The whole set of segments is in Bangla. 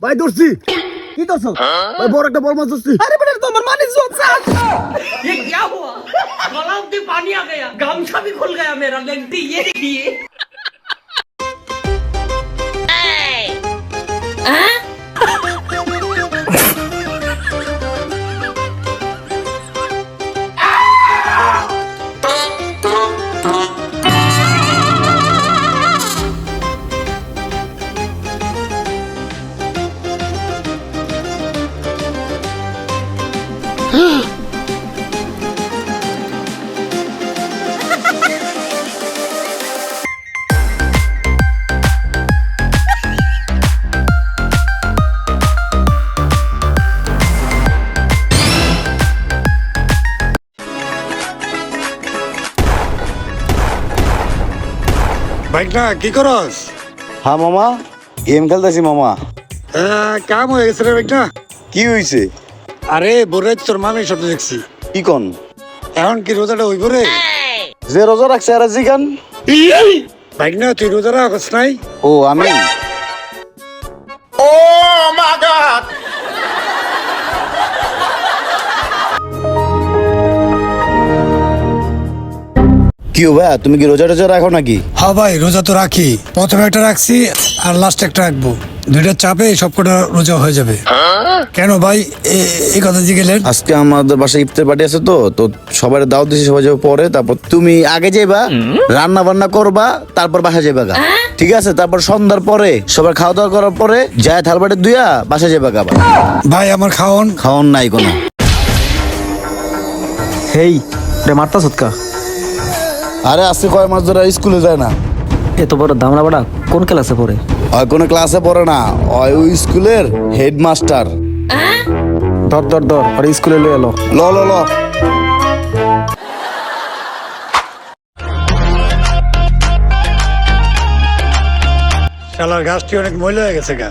ভাই ধরছি। কি ধরছো? ভাই বড় একটা বল মাছ ধরছি। আরে বেটা তো আমার মানে জোচ্ছা। ये क्या हुआ? गला में पानी आ गया, गमछा भी खुल गया मेरा। लेंटी ये देखिए। বাইক না কি করস? হ্যাঁ মামা, গেম খেলতেছি মামা। কাম হয়ে গেছে রে বাইক না। কি হইছে? আরে বোরে তোর মামি স্বপ্ন দেখছি। কি কন? এখন কি রোজাটা হইব রে? যে রোজা রাখছে আর জিগান। বাইক না তুই রোজা রাখস নাই? ও আমি কি ভাইয়া, তুমি কি রোজা টোজা রাখো নাকি? হ্যাঁ ভাই, রোজা তো রাখি। প্রথমে একটা রাখছি আর লাস্ট একটা রাখবো। দুইটার চাপে সবকটা রোজা হয়ে যাবে। কেন ভাই এই কথা জিগেলেন? আজকে আমাদের বাসায় ইফতার পার্টি আছে, তো তো সবাই দাওয়াত দিছি, সবাই যাবে পরে। তারপর তুমি আগে যাইবা, রান্না বান্না করবা, তারপর বাসায় যাবে গা। ঠিক আছে? তারপর সন্ধ্যার পরে সবার খাওয়া দাওয়া করার পরে যায় থালবাটি দুইয়া বাসায় যাবে গা। ভাই আমার খাওন খাওয়ান নাই কোনো। হেই, রে মারতা সৎকা। আরে আজকে কয় মাস ধরে স্কুলে যায় না। এত বড় দামড়া বাড়া কোন ক্লাসে পড়ে? ওই কোনো ক্লাসে পড়ে না, ওই স্কুলের হেডমাস্টার। ধর ধর ধর, আরে স্কুলে লয়ে এলো। ল ল ল। শালার গাছটি অনেক ময়লা হয়ে গেছে গা।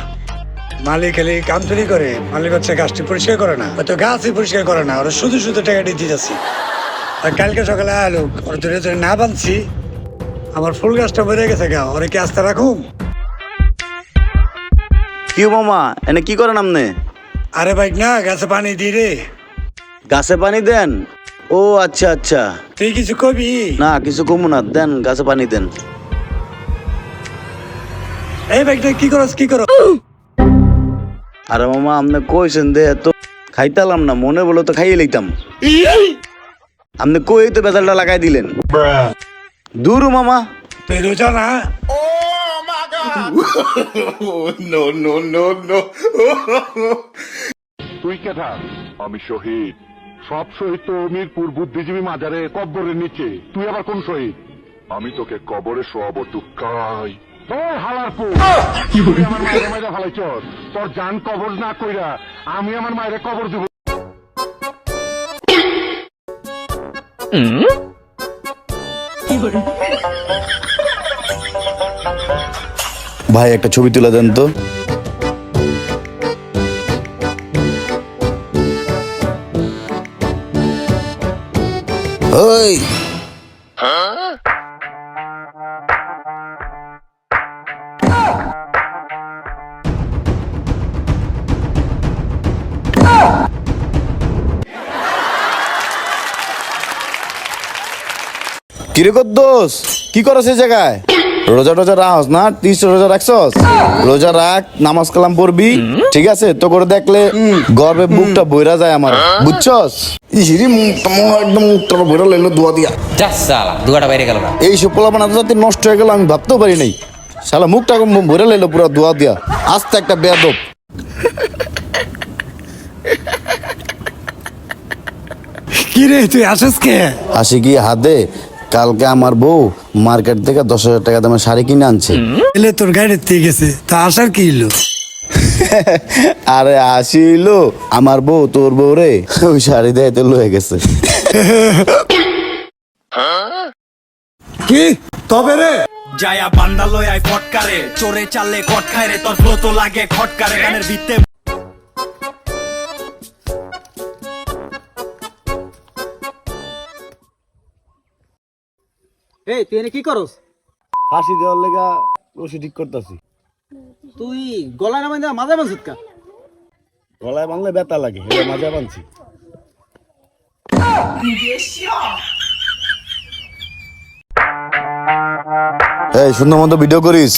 মালিক খালি কাম চুরি করে, মালিক হচ্ছে গাছটি পরিষ্কার করে না। হয়তো গাছই পরিষ্কার করে না, ওরা শুধু শুধু টাকা দিয়ে দিতেছি। আর কালকে সকালে আলো ওর ধরে ধরে না বানছি, আমার ফুল গাছটা মরে গেছে গা। ওরে কি আস্তে রাখুম? কি মামা, এনে কি করেন আপনি? আরে বাইক না, গাছে পানি দি রে। গাছে পানি দেন? ও আচ্ছা আচ্ছা। তুই কিছু কবি? না কিছু কমু না, দেন গাছে পানি দেন। এই বাইকটা কি করস কি করস? আরে মামা আপনি কইছেন দে, তো খাইতালাম না, মনে বলো তো খাইয়ে লইতাম। আপনি কই তো বেজালটা লাগাই দিলেন। দূর মামা। তুই রোজা না? তুই কেটা? আমি শহীদ। সব শহীদ তো মিরপুর বুদ্ধিজীবী মাজারে কব্বরের নিচে। তুই আবার কোন শহীদ? আমি তোকে কবরে শোয়াবো টুকাই। তোর হালারপুর তুই আমার মায়ের মায়েরা ফালাইছস। তোর জান কবর না কইরা আমি আমার মায়ের কবর দিব। ভাই একটা ছবি তুলে দেন তো। ওই কিরকম দোষ, কি করছ এই জায়গায়? রোজা টোজা রাখস না? 30 রোজা রাখছস? রোজা রাখ, নামাজ কালাম পড়বি, ঠিক আছে? তো করে দেখলে গর্বে বুকটা বইরা যায় আমার, বুঝছস? ইহিরি একদম মুখটা বইরা লইলো দোয়া দিয়া। যা শালা, দুয়াটা বাইরে গেল না। এই সব পোলাপান এত জাতি নষ্ট হয়ে গেল, আমি ভাবতেও পারি নাই। শালা মুখটা বইরা লইলো পুরো দোয়া দিয়া। আস্তে একটা বেয়াদব। কি রে তুই আসস কে? আসি কি হাতে, কালকে আমার বউ মার্কেট থেকে 10,000 টাকা দামের শাড়ি কিনে আনছে। এলে তোর গাড়ির থেকে গেছে, তা আসার কি হলো? আরে আসিল আমার বউ, তোর বউ রে ওই শাড়ি দেয় তো লয়ে গেছে। কি তবে রে? জায়া বান্দা লয় আই ফটকারে, চোরে চাললে কট খায় রে, তোর ফ্লো তো লাগে খটকারে। গানের ভিত্তে এই তুই এনে কি করস? ফাঁসি দেওয়ার লেগা রশি ঠিক করতেছি। তুই গলায় নামাই দেওয়া মাঝে মাঝে কা গলায় বাংলে ব্যথা লাগে এটা মাজা বানছি এই সুন্দর মতো ভিডিও করিস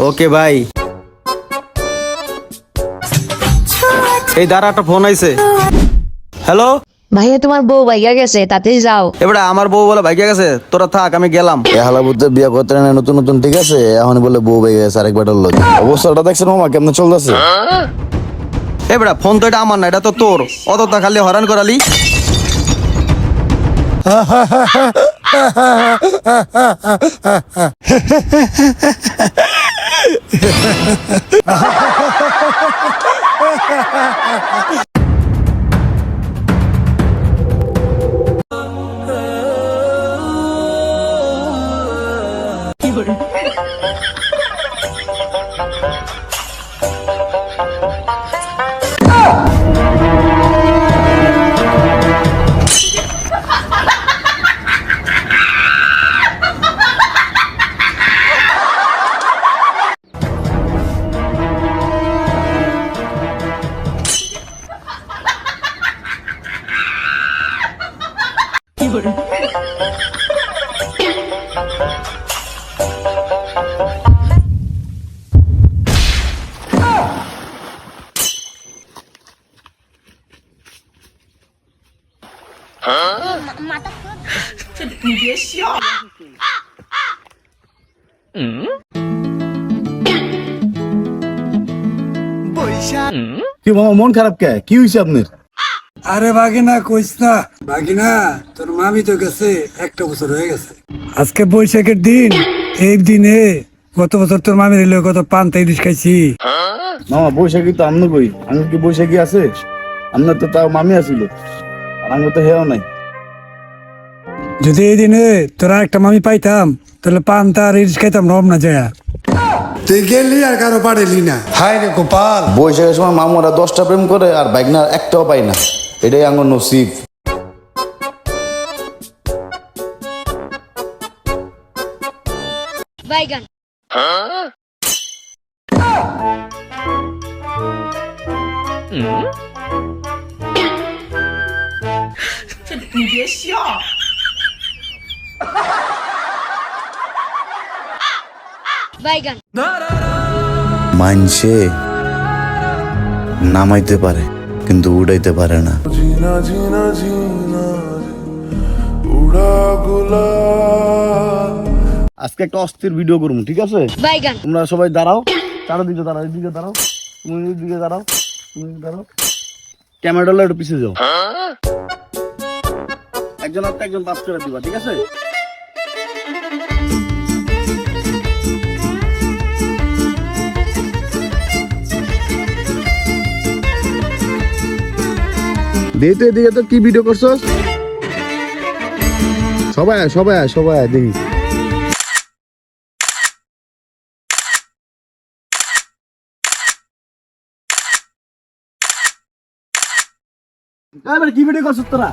ওকে ভাই এই দাঁড়া একটা ফোন আইছে হ্যালো ভাইয়া তোমার বউ ভাইয়া গেছে তাতেই যাও এবারে আমার বউ বলে ভাইয়া গেছে তোরা থাক আমি গেলাম এ হালাবুতে বিয়া করতে না নতুন নতুন ঠিক আছে এখন বলে বউ বেগে গেছে আরেক বেটার লোক অবস্থাটা দেখছেন মামা কেমন চলতেছে এবারে ফোন তো এটা আমার না এটা তো তোর অতটা খালি হয়রান করালি কি মামা মন খারাপ কে কি হয়েছে আপনার আরে বাগিনা কইস না বাগিনা তোর মামি তো গেছে একটা বছর হয়ে গেছে আজকে বৈশাখের দিন এই দিনে গত বছর তোর মামির এলো কত পান্তা ইলিশ খাইছি মামা বৈশাখী তো আমনো কই আমার কি বৈশাখী আছে আপনার তো তাও মামি আসিল আর আমার তো হেও নাই যদি এই দিনে তোরা একটা মামি পাইতাম তাহলে পান্তা আর ইলিশ খাইতাম রব না যায় তুই গেলি আর কারো পারেলি না হায় রে গোপাল বৈশাখের সময় মামুরা 10টা প্রেম করে আর বাইকনার একটাও পাই না এটাই আমার নসিব বাইগান বাইগান মানছে নামাইতে পারে কিন্তু উড়াইতে পারে না আজকে একটা অস্থির ভিডিও করবো ঠিক আছে বাইগান তোমরা সবাই দাঁড়াও চারদিকে দাঁড়াও এদিকে দাঁড়াও তুমি এদিকে দাঁড়াও তুমি দাঁড়াও ক্যামেরাটা একটু পিছিয়ে যাও একজন একটা একজন পাস করে দিবা ঠিক আছে দেখি তো এদিকে তো কি ভিডিও করছো সবাই সবাই সবাই দেখি কি ভিডিও করছিস তোরা